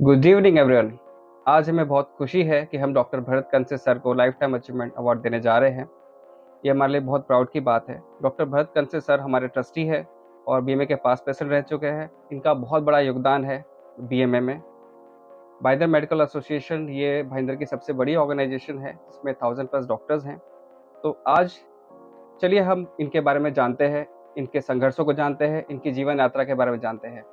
Good evening everyone. आज हमें बहुत खुशी है कि हम डॉक्टर भरत कंसे सर को लाइफ टाइम अचीवमेंट अवार्ड देने जा रहे हैं। ये हमारे लिए बहुत प्राउड की बात है। डॉक्टर भरत कंसे सर हमारे ट्रस्टी है और बीएमए के पास प्रेसिडेंट रह चुके हैं। इनका बहुत बड़ा योगदान है बीएमए में। भाईंदर मेडिकल एसोसिएशन ये भाईंदर की सबसे बड़ी ऑर्गेनाइजेशन है जिसमें 1000+ डॉक्टर्स हैं। तो आज चलिए हम इनके बारे में जानते हैं, इनके संघर्षों को जानते हैं, इनकी जीवन यात्रा के बारे में जानते हैं।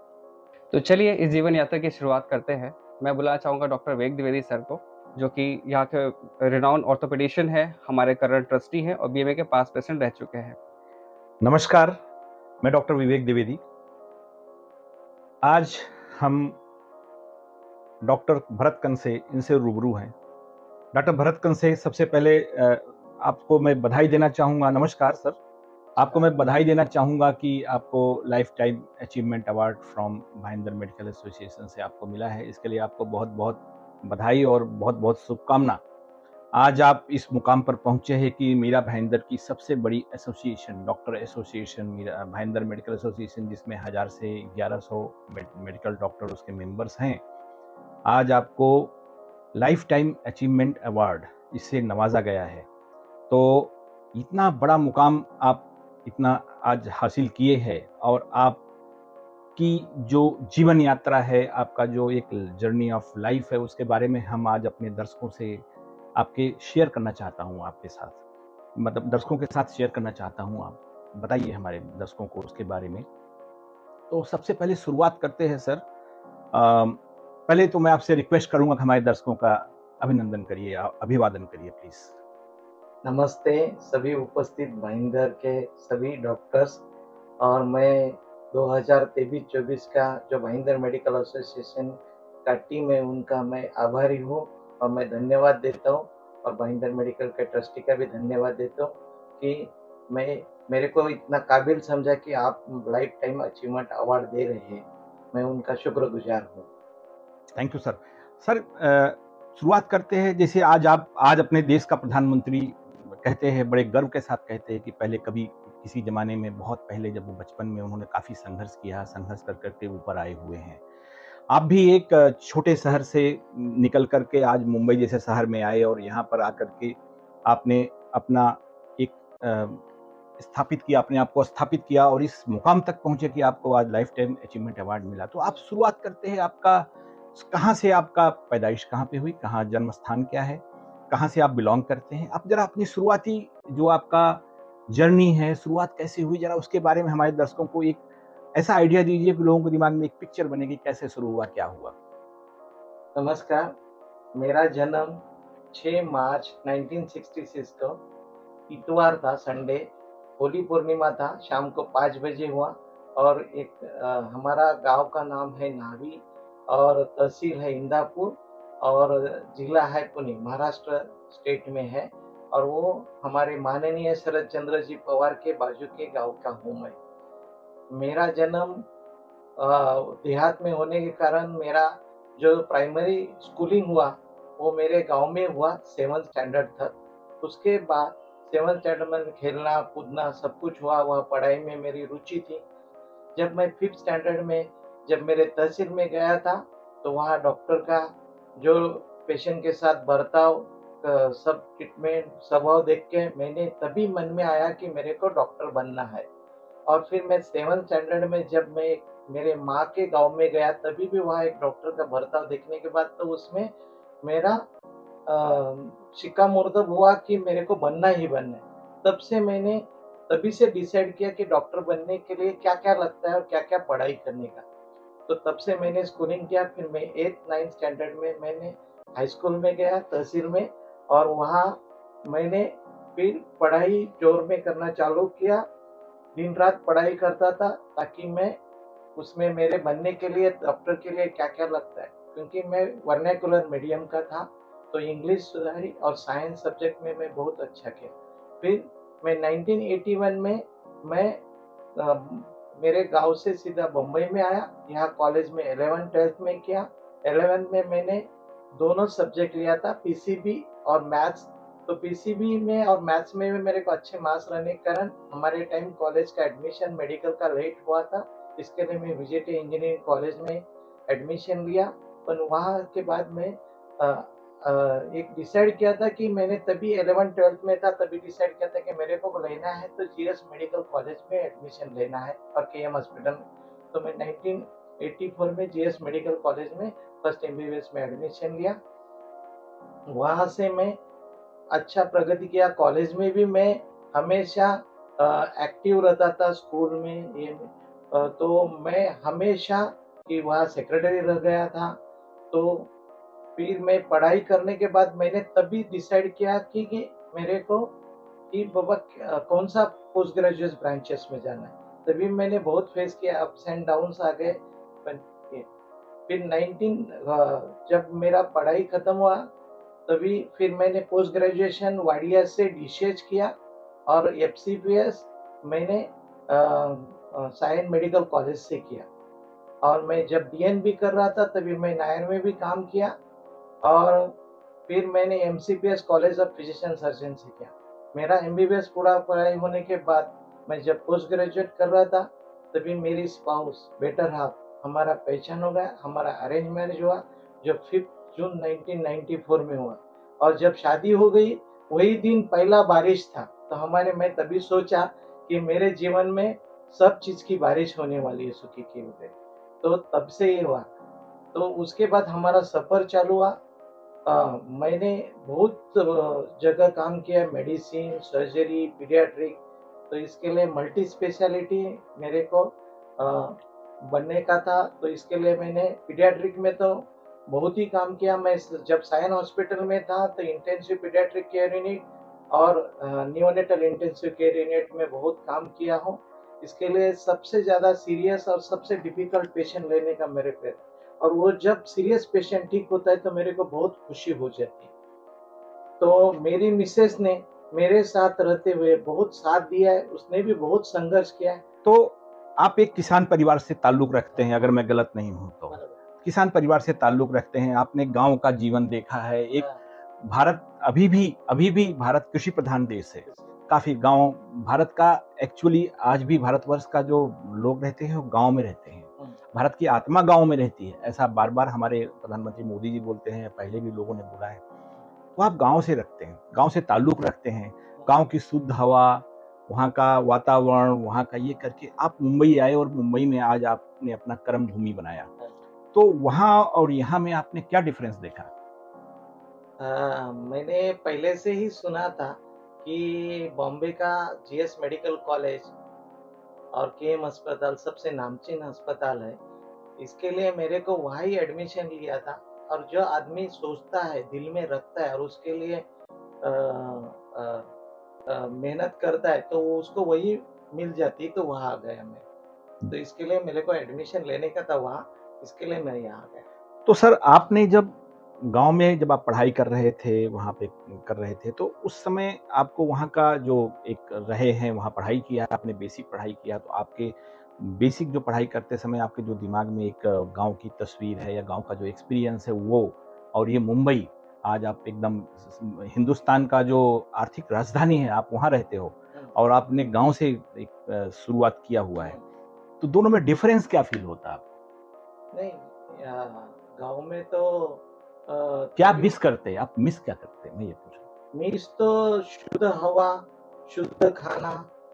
तो चलिए इस जीवन यात्रा की शुरुआत करते हैं। मैं बुलाना चाहूँगा डॉक्टर विवेक द्विवेदी सर को, जो कि यहाँ के रिनाउंड ऑर्थोपेडिशियन है, हमारे करंट ट्रस्टी हैं और बीएमए के पास प्रेसिडेंट रह चुके हैं। नमस्कार, मैं डॉक्टर विवेक द्विवेदी। आज हम डॉक्टर भरत कंसे इनसे रूबरू हैं। डॉक्टर भरत कंसे, सबसे पहले आपको मैं बधाई देना चाहूँगा। नमस्कार सर, आपको मैं बधाई देना चाहूँगा कि आपको life time achievement award from Bhayandar medical association से आपको मिला है। इसके लिए आपको बहुत बहुत बधाई और बहुत बहुत शुभकामना। आज आप इस मुकाम पर पहुंचे हैं कि मीरा भाईंदर की सबसे बड़ी association, doctor association Mira Bhayander medical association, जिसमें 1000 से 1100 मेडिकल डॉक्टर उसके मेंबर्स हैं, आज आपको लाइफ टाइम अचीवमेंट अवार्ड इससे नवाजा गया है। तो इतना बड़ा मुकाम आप इतना आज हासिल किए हैं और आपकी जो जीवन यात्रा है, आपका जो एक जर्नी ऑफ लाइफ है, उसके बारे में हम आज अपने दर्शकों से आपके शेयर करना चाहता हूँ, आपके साथ, मतलब दर्शकों के साथ शेयर करना चाहता हूँ। आप बताइए हमारे दर्शकों को उसके बारे में। तो सबसे पहले शुरुआत करते हैं सर। पहले तो मैं आपसे रिक्वेस्ट करूंगा कि हमारे दर्शकों का अभिनंदन करिए, अभिवादन करिए प्लीज। नमस्ते सभी उपस्थित भाईंदर के सभी डॉक्टर्स। और मैं 2023-24 का जो भाईंदर मेडिकल एसोसिएशन का टीम है उनका मैं आभारी हूँ और मैं धन्यवाद देता हूँ। और भाईंदर मेडिकल के ट्रस्टी का भी धन्यवाद देता हूँ कि मेरे को इतना काबिल समझा कि आप लाइफ टाइम अचीवमेंट अवार्ड दे रहे हैं। मैं उनका शुक्रगुजार हूँ। Thank you sir. सर, शुरुआत करते हैं। जैसे आज अपने देश का प्रधानमंत्री कहते हैं, बड़े गर्व के साथ कहते हैं कि पहले कभी किसी जमाने में, बहुत पहले, जब वो बचपन में, उन्होंने काफी संघर्ष किया, संघर्ष कर करके ऊपर आए हुए हैं। आप भी एक छोटे शहर से निकल करके आज मुंबई जैसे शहर में आए और यहाँ पर आकर के आपने अपना एक स्थापित किया, अपने आप को स्थापित किया और इस मुकाम तक पहुंचे कि आपको आज लाइफ टाइम अचीवमेंट अवार्ड मिला। तो आप शुरुआत करते हैं, आपका कहाँ से, आपका पैदाइश कहाँ पे हुई, कहाँ जन्म स्थान क्या है, कहाँ से आप बिलोंग करते हैं? आप जरा अपनी शुरुआती जो आपका जर्नी है, शुरुआत कैसे हुई, जरा उसके बारे में हमारे दर्शकों को एक ऐसा आइडिया दीजिए कि लोगों के दिमाग में एक पिक्चर बनेगी, कैसे शुरू हुआ, क्या हुआ। नमस्कार, मेरा जन्म 6 मार्च 1966 को इतवार था, संडे, होली पूर्णिमा था, शाम को 5 बजे हुआ। और हमारा गांव का नाम है नावी और तहसील है इंदापुर और जिला है पुणे, महाराष्ट्र स्टेट में है। और वो हमारे माननीय शरद चंद्र जी पवार के बाजू के गांव का हूँ मैं। मेरा जन्म देहात में होने के कारण मेरा जो प्राइमरी स्कूलिंग हुआ वो मेरे गांव में हुआ, 7th स्टैंडर्ड तक। उसके बाद 7th स्टैंडर्ड में खेलना कूदना सब कुछ हुआ, वह पढ़ाई में मेरी रुचि थी। जब मैं 5th स्टैंडर्ड में जब मेरे तहसील में गया था तो वहाँ डॉक्टर का जो पेशेंट के साथ बर्ताव, सब ट्रीटमेंट स्वभाव देख के मैंने तभी मन में आया कि मेरे को डॉक्टर बनना है। और फिर मैं 7th स्टैंडर्ड में जब मैं मेरे माँ के गांव में गया तभी भी वहाँ एक डॉक्टर का बर्ताव देखने के बाद तो उसमें मेरा शिक्कामोर्तब हुआ कि मेरे को बनना ही बनना है। तब से मैंने तभी से डिसाइड किया कि डॉक्टर बनने के लिए क्या क्या लगता है और क्या क्या पढ़ाई करने का। तो तब से मैंने स्कूलिंग किया। फिर मैं 8th-9th स्टैंडर्ड में मैंने हाई स्कूल में गया तहसील में, और वहाँ मैंने फिर पढ़ाई जोर में करना चालू किया। दिन रात पढ़ाई करता था ताकि मैं उसमें मेरे बनने के लिए डॉक्टर के लिए क्या क्या लगता है, क्योंकि मैं वर्नाकुलर मीडियम का था तो इंग्लिश सुधारी और साइंस सब्जेक्ट में मैं बहुत अच्छा किया। फिर मैं 1981 में मैं मेरे गांव से सीधा बम्बई में आया। यहाँ कॉलेज में 11th-12th में किया। 11th में मैंने दोनों सब्जेक्ट लिया था, पीसीबी और मैथ्स। तो पीसीबी में और मैथ्स में भी मेरे को अच्छे मार्क्स रहने के कारण हमारे टाइम कॉलेज का एडमिशन मेडिकल का लेट हुआ था। इसके लिए मैं विजेटी इंजीनियरिंग कॉलेज में एडमिशन लिया पर वहाँ के बाद मैं एक डिसाइड किया था कि मैंने तभी 11th-12th में था, तभी डिसाइड किया था कि मेरे को लेना है तो जीएस मेडिकल कॉलेज में एडमिशन लेना है और केएम हॉस्पिटल में। तो मैं 1984 में जीएस मेडिकल कॉलेज में फर्स्ट एमबीबीएस में एडमिशन लिया। वहाँ से मैं अच्छा प्रगति किया। कॉलेज में भी मैं हमेशा एक्टिव रहता था, स्कूल में ये में। तो मैं हमेशा कि वहाँ सेक्रेटरी रह गया था। तो फिर मैं पढ़ाई करने के बाद मैंने तभी डिसाइड किया कि मेरे को कि बाबा कौन सा पोस्ट ग्रेजुएट ब्रांचेस में जाना है। तभी मैंने बहुत फेस किया, अप्स एंड डाउन्स आ गए। फिर 19 जब मेरा पढ़ाई खत्म हुआ तभी फिर मैंने पोस्ट ग्रेजुएशन वाईडीएस से डीसीएच किया और एफसीपीएस मैंने सायन मेडिकल कॉलेज से किया। और मैं जब डीएनबी कर रहा था तभी मैं नायर में भी काम किया और फिर मैंने एमसीपीएस कॉलेज ऑफ फिजिशियन सर्जन से किया। मेरा एमबीबीएस पूरा पढ़ाई होने के बाद मैं जब पोस्ट ग्रेजुएट कर रहा था तभी मेरी स्पाउस बेटर हाफ हमारा पहचान हो गया। हमारा अरेंज मैरिज हुआ जो 5 जून 1994 में हुआ और जब शादी हो गई वही दिन पहला बारिश था। तो मैं तभी सोचा कि मेरे जीवन में सब चीज की बारिश होने वाली है सुखी की वजह। तो तब से ये हुआ। तो उसके बाद हमारा सफर चालू हुआ। मैंने बहुत जगह काम किया, मेडिसिन, सर्जरी, पीडियाट्रिक। तो इसके लिए मल्टी स्पेशलिटी मेरे को बनने का था। तो इसके लिए मैंने पीडियाट्रिक में तो बहुत ही काम किया। मैं जब सायन हॉस्पिटल में था तो इंटेंसिव पीडियाट्रिक केयर यूनिट और नियोनेटल इंटेंसिव केयर यूनिट में बहुत काम किया हूँ। इसके लिए सबसे ज़्यादा सीरियस और सबसे डिफिकल्ट पेशेंट लेने का मेरे पे, और वो जब सीरियस पेशेंट ठीक होता है तो मेरे को बहुत खुशी हो जाती है। तो मेरी मिसेस ने मेरे साथ रहते हुए बहुत साथ दिया है, उसने भी बहुत संघर्ष किया है। तो आप एक किसान परिवार से ताल्लुक रखते हैं, अगर मैं गलत नहीं हूं तो किसान परिवार से ताल्लुक रखते हैं, आपने गांव का जीवन देखा है। एक भारत अभी भी भारत कृषि प्रधान देश है। काफी गांव भारत का एक्चुअली आज भी भारतवर्ष का जो लोग रहते हैं वो गांव में रहते हैं। भारत की आत्मा गांव में रहती है, ऐसा बार बार हमारे प्रधानमंत्री मोदी जी बोलते हैं, पहले भी लोगों ने बोला है। तो आप गांव से रखते हैं, गांव से ताल्लुक रखते हैं, गांव की शुद्ध हवा, वहाँ का वातावरण, वहाँ का ये करके आप मुंबई आए और मुंबई में आज आपने अपना कर्म भूमि बनाया। तो वहाँ और यहाँ में आपने क्या डिफरेंस देखा? मैंने पहले से ही सुना था कि बॉम्बे का जीएस मेडिकल कॉलेज और केएम अस्पताल सबसे नामचीन अस्पताल है। इसके लिए मेरे को वहाँ ही एडमिशन लिया था। और जो आदमी सोचता है, दिल में रखता है और उसके लिए मेहनत करता है तो उसको वही मिल जाती है। तो वहाँ आ गया मैं। तो इसके लिए मेरे को एडमिशन लेने का था वहाँ, इसके लिए मैं यहाँ आ गया। तो सर आपने जब गांव में जब आप पढ़ाई कर रहे थे, वहाँ पे कर रहे थे, तो उस समय आपको वहाँ का जो एक रहे हैं, वहाँ पढ़ाई किया, आपने बेसिक पढ़ाई किया, तो आपके बेसिक जो पढ़ाई करते समय आपके जो दिमाग में एक गांव की तस्वीर है या गांव का जो एक्सपीरियंस है वो, और ये मुंबई, आज आप एकदम हिंदुस्तान का जो आर्थिक राजधानी है, आप वहाँ रहते हो और आपने गाँव से एक शुरुआत किया हुआ है, तो दोनों में डिफरेंस क्या फील होता है? नहीं, गाँव में तो क्या मिस करते हैं आप? मिस क्या करते हैं, मैं ये पूछ रहा हूँ। मिस तो शुद्ध हवा, शुद्ध खाना,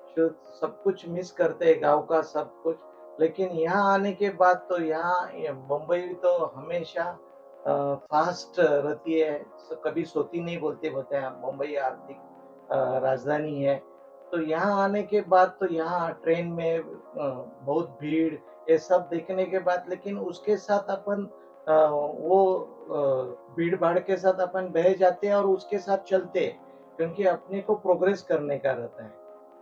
शुद्ध सब कुछ मिस करते हैं, गाँव का सब कुछ। लेकिन यहाँ आने के बाद तो यहाँ मुंबई तो हमेशा फास्ट रहती है, कभी सोती नहीं बोलते हैं। मुंबई आर्थिक राजधानी है। तो यहाँ आने के बाद तो यहाँ ट्रेन में बहुत भीड़, ये सब देखने के बाद, लेकिन उसके साथ अपन वो भीड़ भाड़ के साथ अपन बह जाते हैं और उसके साथ चलते हैं, क्योंकि अपने को प्रोग्रेस करने का रहता है।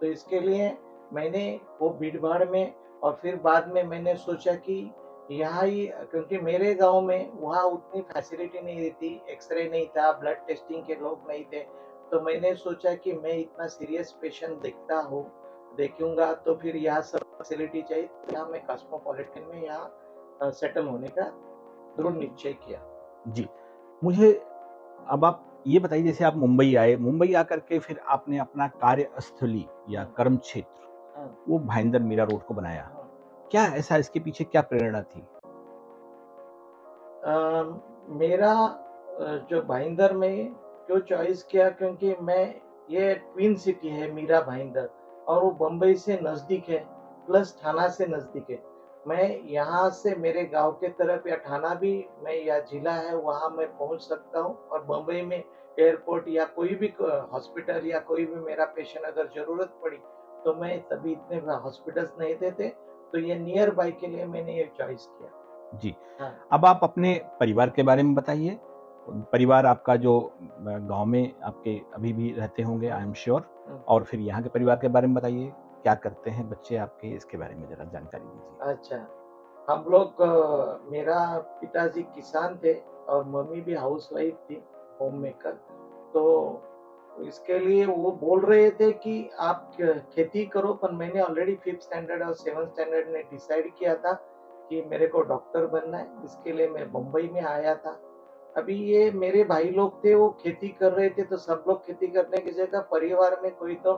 तो इसके लिए मैंने वो भीड़ भाड़ में, और फिर बाद में मैंने सोचा कि यहाँ ही, क्योंकि मेरे गांव में वहाँ उतनी फैसिलिटी नहीं थी, एक्सरे नहीं था, ब्लड टेस्टिंग के लोग नहीं थे। तो मैंने सोचा कि मैं इतना सीरियस पेशेंट देखूंगा तो फिर यहाँ सब फैसिलिटी चाहिए। यहाँ मैं कॉस्मोपॉलिटन में यहाँ सेटल होने का दृढ़ निश्चय किया। जी, मुझे अब आप ये बताइए, जैसे आप मुंबई आए, मुंबई आकर के फिर आपने अपना कार्यस्थली या कर्म क्षेत्र वो भाईंदर मीरा रोड को बनाया। क्या ऐसा, इसके पीछे क्या प्रेरणा थी? मेरा जो भाईंदर में क्यों चॉइस किया, क्योंकि मैं ये ट्विन सिटी है मीरा भाईंदर, और वो बम्बई से नज़दीक है, प्लस ठाणा से नज़दीक है। मैं यहाँ से मेरे गांव के तरफ या ठाणा भी मैं या जिला है वहाँ मैं पहुँच सकता हूँ, और बम्बई में एयरपोर्ट या कोई भी हॉस्पिटल या कोई भी मेरा पेशेंट अगर ज़रूरत पड़ी तो मैं तभी इतने हॉस्पिटल्स नहीं देते, तो ये नियर बाय के लिए मैंने ये चॉइस किया। जी। हाँ। अब आप अपने परिवार के बारे में बताइए। परिवार आपका जो गाँव में आपके अभी भी रहते होंगे आई एम श्योर, और फिर यहाँ के परिवार के बारे में बताइए। क्या करते हैं बच्चे आपके, इसके बारे में ज़रा जानकारी दीजिए। अच्छा, हम लोग मेरा पिताजी किसान थे और मम्मी भी हाउसवाइफ थी, होम मेकर। तो इसके लिए वो बोल रहे थे कि आप खेती करो, पर मैंने ऑलरेडी 5th स्टैंडर्ड और 7th स्टैंडर्ड में डिसाइड किया था कि मेरे को डॉक्टर बनना है। इसके लिए मैं बम्बई में आया था। अभी ये मेरे भाई लोग थे, वो खेती कर रहे थे, तो सब लोग खेती करने की जगह परिवार में कोई तो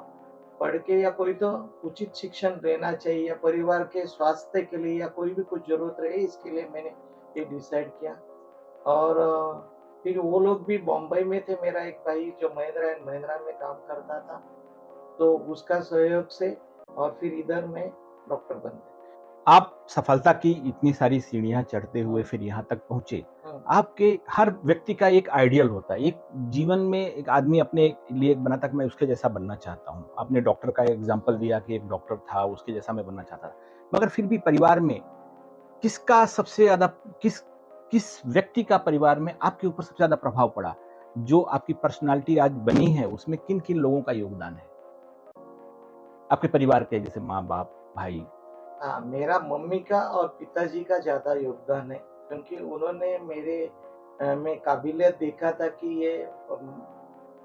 पढ़ के या कोई तो उचित शिक्षण लेना चाहिए, या परिवार के स्वास्थ्य के लिए या कोई भी कुछ जरूरत रहे, इसके लिए मैंने ये डिसाइड किया। और फिर वो लोग भी बॉम्बे में थे। मेरा एक भाई जो महिंद्रा एंड महिंद्रा में काम करता था, तो उसका सहयोग से और फिर इधर मैं डॉक्टर बन गया। आप सफलता की इतनी सारी सीढ़ियाँ चढ़ते हुए फिर यहाँ तक पहुँचे। आपके हर व्यक्ति का एक आइडियल होता है। एक जीवन में एक आदमी अपने लिए एक बनाता है कि मैं उसके जैसा बनना चाहता हूँ। आपने डॉक्टर का एग्ज़ाम्पल दिया कि एक डॉक्टर था, उसके जैसा मैं बनना चाहता था। मगर फिर भी परिवार में किसका सबसे ज़्यादा किस किस व्यक्ति का परिवार में आपके ऊपर सबसे ज़्यादा प्रभाव पड़ा? जो आपकी पर्सनैलिटी आज बनी है, उसमें किन-किन लोगों का योगदान है? आपके परिवार के जैसे माँ-बाप, भाई? हाँ, मेरा मम्मी का और पिताजी का ज़्यादा योगदान है, क्योंकि उन्होंने मेरे में काबिलियत देखा था कि ये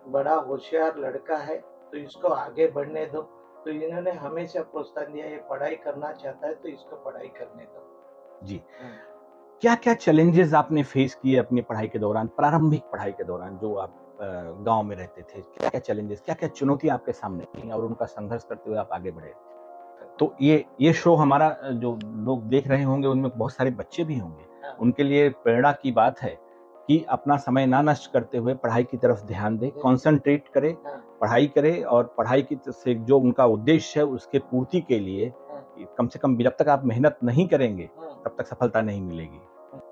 बड़ा होशियार लड़का है, तो इसको आगे बढ़ने दो। तो इन्होंने हमेशा प्रोत्साहन दिया, ये पढ़ाई करना चाहता है तो इसको पढ़ाई करने दो। जी। हाँ। क्या-क्या चैलेंजेस आपने फेस किए अपनी पढ़ाई के दौरान, प्रारंभिक पढ़ाई के दौरान जो आप गाँव में रहते थे? क्या-क्या चैलेंजेस, क्या-क्या चुनौतियाँ आपके सामने थीं और उनका संघर्ष करते हुए आप आगे बढ़े? तो ये शो हमारा जो लोग देख रहे होंगे उनमें बहुत सारे बच्चे भी होंगे। हाँ। उनके लिए प्रेरणा की बात है कि अपना समय ना नष्ट करते हुए पढ़ाई की तरफ ध्यान दें, कॉन्सन्ट्रेट करें, हाँ। पढ़ाई करें और पढ़ाई की से जो उनका उद्देश्य है उसके पूर्ति के लिए हाँ। कम से कम जब तक आप मेहनत नहीं करेंगे, हाँ। तब तक सफलता नहीं मिलेगी।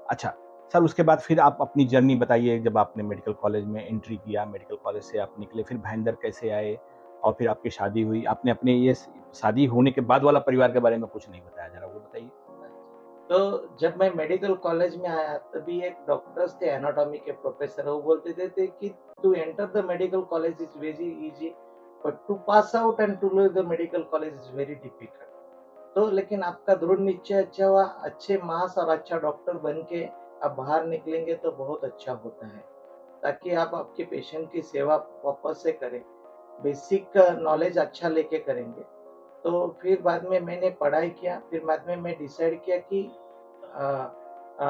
अच्छा, सर उसके बाद फिर आप अपनी जर्नी बताइए जब आपने मेडिकल कॉलेज में एंट्री किया, मेडिकल कॉलेज से आप निकले, फिर भाईंदर कैसे आए और फिर आपकी शादी हुई। आपने अपने ये शादी होने के बाद वाला परिवार के बारे में कुछ नहीं बताया, ज़रा वो बताइए? तो जब मैं मेडिकल कॉलेज में आया तभी एक डॉक्टर्स थे एनाटॉमी के प्रोफेसर, वो बोलते थे कि to enter the medical college is very easy, but to pass out and to leave the medical college is very difficult. तो लेकिन आपका दृढ़ निश्चय अच्छा हुआ, अच्छे मास और अच्छा डॉक्टर बन के आप बाहर निकलेंगे तो बहुत अच्छा होता है, ताकि आप आपके पेशेंट की सेवा वापस से करें, बेसिक नॉलेज अच्छा लेके करेंगे। तो फिर बाद में मैंने पढ़ाई किया, फिर बाद में मैं डिसाइड किया कि अ, अ,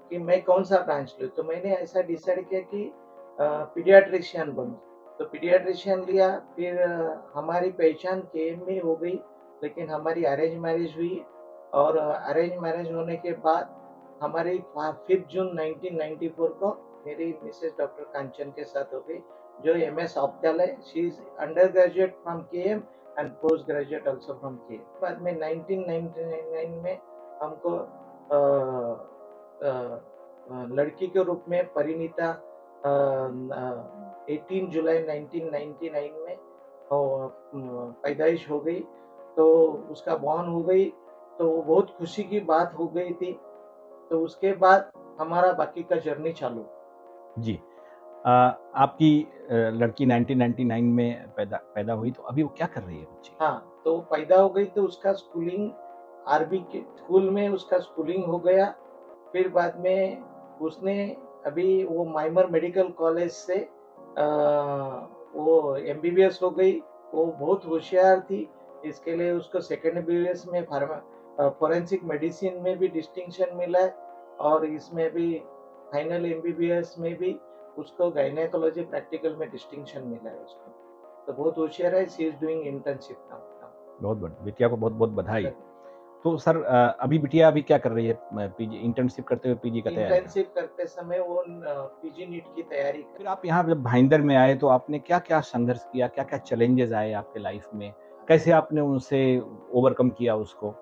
कि मैं कौन-सा ब्रांच लूँ, तो मैंने ऐसा डिसाइड किया कि पीडियाट्रिशियन बनूँ। तो पीडियाट्रिशियन लिया, फिर हमारी पहचान केएम में हो गई, लेकिन हमारी अरेंज मैरिज हुई, और अरेंज मैरिज होने के बाद हमारी 5 जून 1994 को मेरी मिसेस डॉक्टर कांचन के साथ हो गई, जो MS ophthal, she is undergraduate from KM and post graduate also from KM. बाद में 1999 में हमको अ, अ, लड़की के रूप में परिणीता 18 जुलाई 1999 में पैदाइश हो गई, तो उसका बॉर्न हो गई, तो वो बहुत खुशी की बात हो गई थी। तो उसके बाद हमारा बाकी का जर्नी चालू। जी। आपकी लड़की 1999 में पैदा पैदा हुई, तो अभी वो क्या कर रही है बच्ची? हाँ, तो पैदा हो गई तो उसका स्कूलिंग आरबी के स्कूल में उसका स्कूलिंग हो गया। फिर बाद में उसने अभी वो माइमर मेडिकल कॉलेज से वो एमबीबीएस हो गई। वो बहुत होशियार थी, इसके लिए उसको सेकंड एमबीबीएस में फोरेंसिक मेडिसिन में भी डिस्टिंक्शन मिला है, और इसमें भी फाइनल एमबीबीएस में भी उसको गायनेकोलॉजी प्रैक्टिकल में डिस्टिंक्शन मिला है उसको। तो बहुत होशियार है, she is doing internship now. बहुत बढ़िया, बिटिया को बहुत-बहुत बधाई। तो सर अभी बिटिया अभी क्या कर रही है? पीजी इंटर्नशिप करते हुए पीजी का तैयारी कर रही है। इंटर्नशिप करते समय वो पीजी नीट की तैयारी कर। फिर आप यहाँ जब भाईंदर में आए तो आपने क्या-क्या संघर्ष किया? क्या-क्या चैलेंजेस आए आपके लाइफ में? कैसे आपने उनसे ओवरकम किया उसको?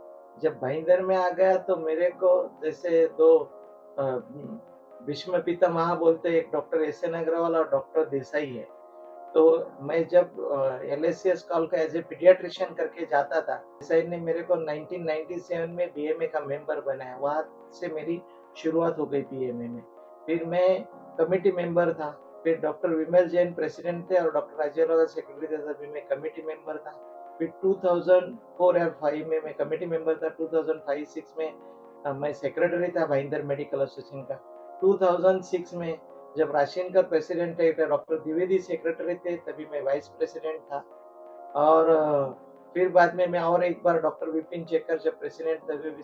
जब भाईंदर में आ गया तो मेरे को जैसे दो भीष्म पितामह बोलते, एक डॉक्टर एस एन अग्रवाल और डॉक्टर देसाई है। तो मैं जब एलएससीएस कॉल का एज ए पीडियाट्रिशियन करके जाता था, देसाई ने मेरे को 1997 में बीएमए का मेंबर बनाया। वहाँ से मेरी शुरुआत हो गई बीएमए में। फिर मैं कमेटी मेंबर था। फिर डॉक्टर विमल जैन प्रेसिडेंट थे और डॉक्टर राजीव अग्रवाल सेक्रेटरी थे, तभी मैं कमेटी मेंबर था। फिर 2004 और 5 में मैं कमेटी मेंबर था। 2005-6 में मैं सेक्रेटरी था भाईंदर मेडिकल एसोसिएशन का। 2006 में जब राशियन का प्रेसिडेंट थे डॉक्टर द्विवेदी सेक्रेटरी थे, तभी मैं वाइस प्रेसिडेंट था। और फिर बाद में मैं और एक बार डॉक्टर विपिन चेकर जब प्रेसिडेंट तभी भी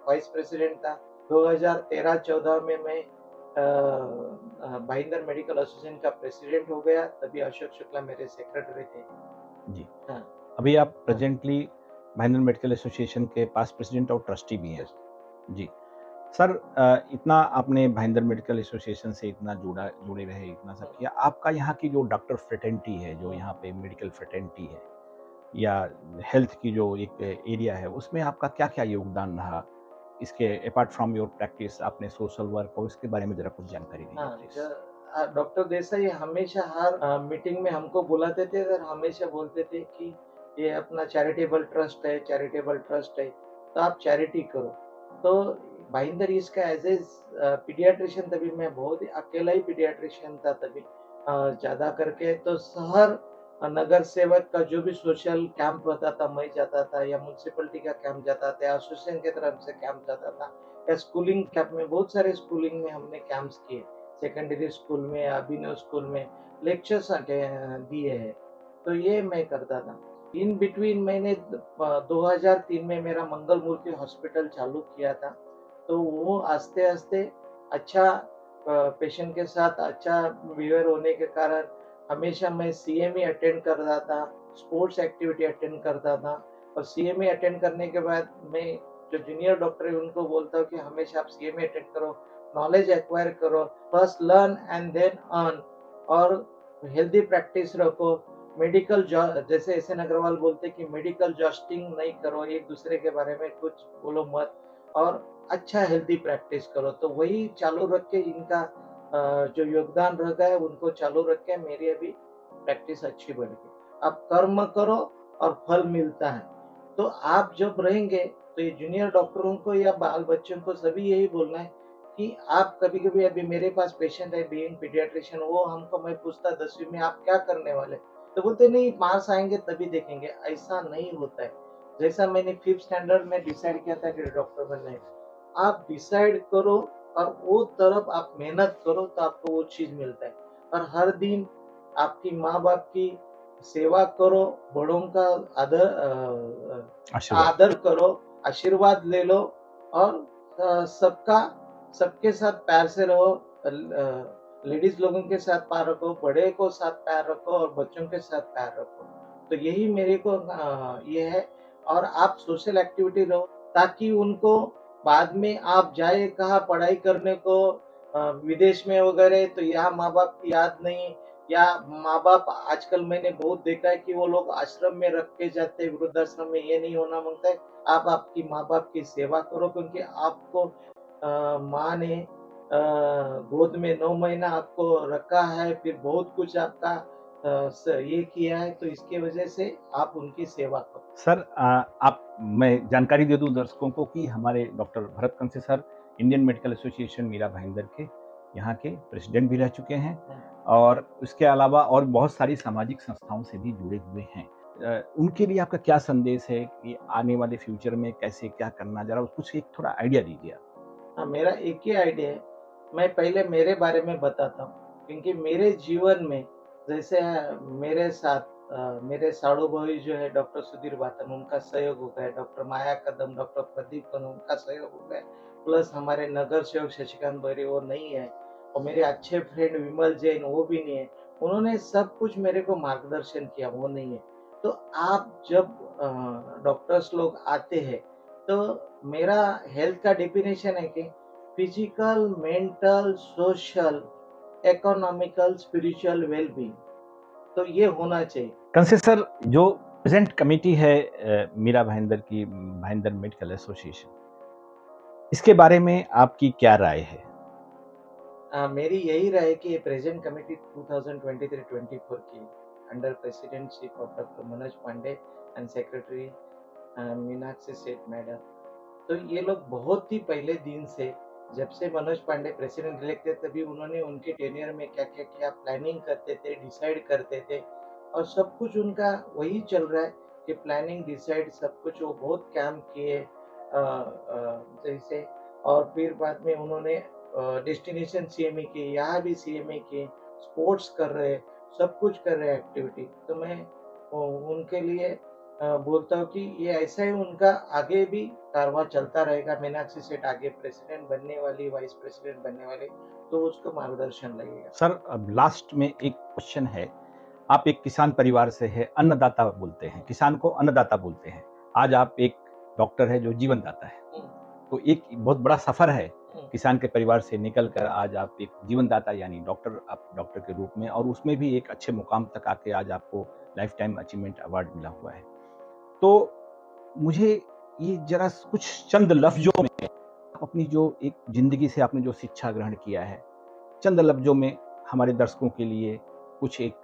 वाइस प्रेसिडेंट था। 2013-14 में मैं भाईंदर मेडिकल एसोसिएशन का प्रेसिडेंट हो गया, तभी अशोक शुक्ला मेरे सेक्रेटरी थे। जी। हाँ। अभी आप प्रेजेंटली भाईंदर मेडिकल एसोसिएशन के पास्ट प्रेसिडेंट और ट्रस्टी भी हैं। जी। सर इतना आपने भाईंदर मेडिकल एसोसिएशन से इतना जुड़े रहे, इतना सब किया। आपका यहाँ की जो डॉक्टर फ्रेटर्निटी है, जो यहाँ पे मेडिकल फ्रेटर्निटी है या हेल्थ की जो एक एरिया है, उसमें आपका क्या-क्या योगदान रहा? इसके अपार्ट फ्रॉम योर प्रैक्टिस आपने सोशल वर्क और उसके बारे में ज़रा कुछ जानकारी दीजिए हाँ, प्लीज़। डॉक्टर देसाई हमेशा हर मीटिंग में हमको बुलाते थे और हमेशा बोलते थे कि ये अपना चैरिटेबल ट्रस्ट है, चैरिटेबल ट्रस्ट है, तो आप चैरिटी करो। तो भाईंदर इसका एज ए पीडियाट्रिशियन, तभी मैं बहुत ही अकेला ही पीडियाट्रिशियन था तभी। ज़्यादा करके तो शहर नगर सेवक का जो भी सोशल कैंप होता था मैं जाता था, या म्युनिसिपैलिटी का कैंप जाता था, या एसोसिएशन की तरफ से कैंप जाता था, या स्कूलिंग कैंप में बहुत सारे स्कूलिंग में हमने कैंप्स किए। सेकेंडरी स्कूल में, अभिनव स्कूल में लेक्चर्स दिए हैं। तो ये मैं करता था। इन बिटवीन मैंने 2003 में मेरा मंगल मूर्ति हॉस्पिटल चालू किया था। तो वो आस्ते-आस्ते अच्छा पेशेंट के साथ अच्छा बिहेवियर होने के कारण हमेशा मैं सीएमई अटेंड कर रहा था, स्पोर्ट्स एक्टिविटी अटेंड करता था। और सीएमई अटेंड करने के बाद मैं जो जूनियर डॉक्टर है उनको बोलता हूँ कि हमेशा आप सीएमई अटेंड करो, नॉलेज एक्वायर करो, first learn and then earn, और हेल्दी प्रैक्टिस रखो। मेडिकल जैसे एस एन अग्रवाल बोलते कि मेडिकल जॉस्टिंग नहीं करो, एक दूसरे के बारे में कुछ बोलो मत, और अच्छा हेल्दी प्रैक्टिस करो। तो वही चालू रख के इनका जो योगदान रह गया है उनको चालू रख के मेरी अभी प्रैक्टिस अच्छी बढ़ गई। आप कर्म करो और फल मिलता है। तो आप जब रहेंगे तो ये जूनियर डॉक्टरों को या बाल बच्चों को सभी यही बोलना है कि आप कभी-कभी, अभी मेरे पास पेशेंट है बीइंग पीडियाट्रिशियन, वो हमको मैं पूछता 10वीं में आप क्या करने वाले? तो बोलते नहीं मार्क्स आएँगे तभी देखेंगे, ऐसा नहीं होता है। जैसा मैंने 5th स्टैंडर्ड में डिसाइड किया था कि डॉक्टर बनना है, आप डिसाइड करो और वो तरफ आप मेहनत करो तो आपको वो चीज़ मिलता है। और हर दिन आपकी माँ-बाप की सेवा करो, बड़ों का आशीर्वाद। आदर करो, आशीर्वाद ले लो, और सबके साथ प्यार से रहो। लेडीज लोगों के साथ प्यार रखो, बड़े को साथ प्यार रखो और बच्चों के साथ प्यार रखो। तो यही मेरे को ये है। और आप सोशल एक्टिविटी रहो ताकि उनको बाद में आप जाए कहाँ पढ़ाई करने को, विदेश में वगैरह, तो यहाँ माँ-बाप की याद नहीं, या माँ-बाप आजकल मैंने बहुत देखा है कि वो लोग आश्रम में रख के जाते हैं, वृद्धाश्रम में, ये नहीं होना मांगता है। आप आपकी माँ-बाप की सेवा करो, क्योंकि आपको माँ ने गोद में 9 महीना आपको रखा है, फिर बहुत कुछ आपका ये किया है, तो इसकी वजह से आप उनकी सेवा करो। सर आप मैं जानकारी दे दूं दर्शकों को कि हमारे doctor Bharat Kanse sir Indian Medical Association Mira Bhayandar के यहाँ के प्रेसिडेंट भी रह चुके हैं और उसके अलावा और बहुत सारी सामाजिक संस्थाओं से भी जुड़े हुए हैं। उनके लिए आपका क्या संदेश है कि आने वाले फ्यूचर में कैसे क्या करना, जरा कुछ एक थोड़ा आइडिया दीजिए आप। हाँ, मेरा एक ही आइडिया है। मैं पहले मेरे बारे में बताता हूँ, क्योंकि मेरे जीवन में जैसे मेरे साथ मेरे साड़ू भाई जो है डॉक्टर सुधीर बातन, उनका सहयोग हो गया, डॉक्टर माया कदम, डॉक्टर प्रदीप कदम, उनका सहयोग हो गया, प्लस हमारे नगर सेवक शशिकांत बैरी वो नहीं है, और मेरे अच्छे फ्रेंड विमल जैन वो भी नहीं है। उन्होंने सब कुछ मेरे को मार्गदर्शन किया, वो नहीं है। तो आप जब डॉक्टर्स लोग आते हैं तो मेरा हेल्थ का डेफिनेशन है कि physical, mental, social, economical, spiritual wellbeing, तो ये होना चाहिए। कंसे सर, जो प्रेजेंट कमेटी है मीरा भाईंदर की, भाईंदर मेडिकल एसोसिएशन, इसके बारे में आपकी क्या राय है? मेरी यही राय है कि ये प्रेजेंट कमेटी 2023-24 की under presidentship of doctor Manoj Pandey and secretary Meenakshi Seth madam, तो ये लोग बहुत ही पहले दिन से, जब से मनोज पांडे प्रेसिडेंट इलेक्ट थे तभी उन्होंने उनके टेन्योर में क्या क्या किया, प्लानिंग करते थे, डिसाइड करते थे, और सब कुछ उनका वही चल रहा है कि प्लानिंग, डिसाइड, सब कुछ वो बहुत काम किए जैसे। और फिर बाद में उन्होंने डेस्टिनेशन सीएमए किए, यहाँ भी सीएमए किए, स्पोर्ट्स कर रहे, सब कुछ कर रहे एक्टिविटी। तो मैं उनके लिए बोलता हूँ कि ये ऐसा ही उनका आगे भी कारवां चलता रहेगा। मीनाक्षी सेठ आगे प्रेसिडेंट बनने वाली, वाइस प्रेसिडेंट बनने वाले, तो उसको मार्गदर्शन लगेगा। सर, अब लास्ट में एक क्वेश्चन है। आप एक किसान परिवार से है, अन्नदाता बोलते हैं, किसान को अन्नदाता बोलते हैं। आज आप एक डॉक्टर है जो जीवनदाता है, तो एक बहुत बड़ा सफर है किसान के परिवार से निकलकर आज आप एक जीवनदाता यानी डॉक्टर, आप डॉक्टर के रूप में, और उसमें भी एक अच्छे मुकाम तक आके आज आपको लाइफ टाइम अचीवमेंट अवार्ड मिला हुआ है। तो मुझे ये जरा कुछ चंद लफ्जों में आप अपनी जो एक जिंदगी से आपने जो शिक्षा ग्रहण किया है, चंद लफ्जों में हमारे दर्शकों के लिए कुछ एक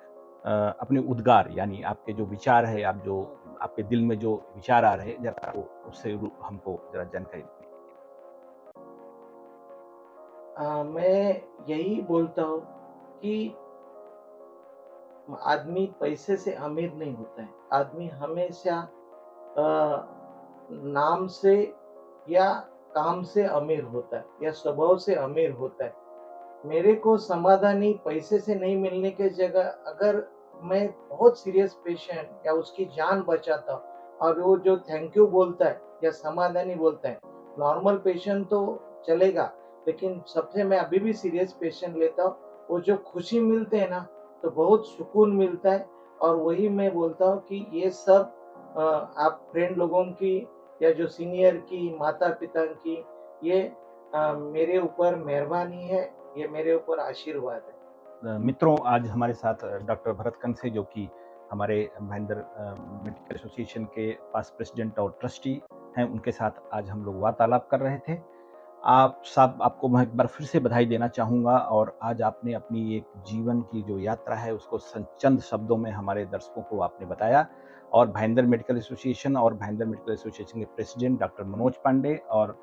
अपने उद्गार यानी आपके जो विचार है, आप जो आपके दिल में जो विचार आ रहे हैं, जरा वो उससे हमको जरा जानकारी दीजिए। मैं यही बोलता हूँ कि आदमी पैसे से अमीर नहीं होता है। आदमी हमेशा नाम से या काम से अमीर होता है या स्वभाव से अमीर होता है। मेरे को समाधानी पैसे से नहीं मिलने के जगह अगर मैं बहुत सीरियस पेशेंट या उसकी जान बचाता हूँ और वो जो थैंक यू बोलता है या समाधानी बोलता है, नॉर्मल पेशेंट तो चलेगा, लेकिन सबसे मैं अभी भी सीरियस पेशेंट लेता हूँ, वो जो खुशी मिलते हैं ना, तो बहुत सुकून मिलता है। और वही मैं बोलता हूँ कि ये सब आप फ्रेंड लोगों की या जो सीनियर की, माता पिता की, ये मेरे ऊपर मेहरबानी है, ये मेरे ऊपर आशीर्वाद है। मित्रों, आज हमारे साथ डॉक्टर भरत कंसे, जो कि हमारे भाईंदर मेडिकल एसोसिएशन के पास प्रेसिडेंट और ट्रस्टी हैं, उनके साथ आज हम लोग वार्तालाप कर रहे थे। आप सब, आपको मैं एक बार फिर से बधाई देना चाहूँगा, और आज आपने अपनी एक जीवन की जो यात्रा है उसको चंद शब्दों में हमारे दर्शकों को आपने बताया। और भाईंदर मेडिकल एसोसिएशन और भाईंदर मेडिकल एसोसिएशन के प्रेसिडेंट डॉक्टर मनोज पांडे और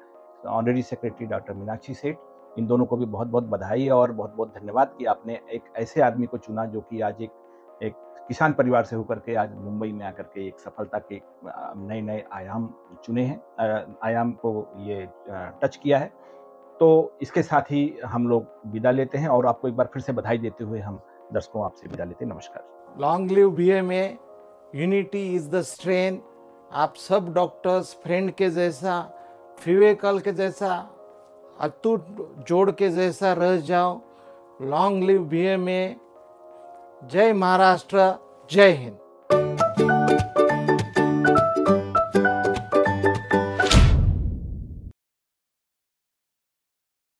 ऑनरेरी सेक्रेटरी डॉक्टर मीनाक्षी सेठ, इन दोनों को भी बहुत बहुत बधाई और बहुत बहुत धन्यवाद कि आपने एक ऐसे आदमी को चुना जो कि आज एक किसान परिवार से होकर के आज मुंबई में आकर के एक सफलता के नए नए आयाम चुने हैं, आयाम को ये टच किया है। तो इसके साथ ही हम लोग विदा लेते हैं और आपको एक बार फिर से बधाई देते हुए हम दर्शकों आपसे विदा लेते हैं। नमस्कार। Long live BMA, unity is the strength. आप सब डॉक्टर्स फ्रेंड के जैसा, विवेकल के जैसा, अतूट जोड़ के जैसा रह जाओ। Long live BMA. जय महाराष्ट्र, जय हिंद।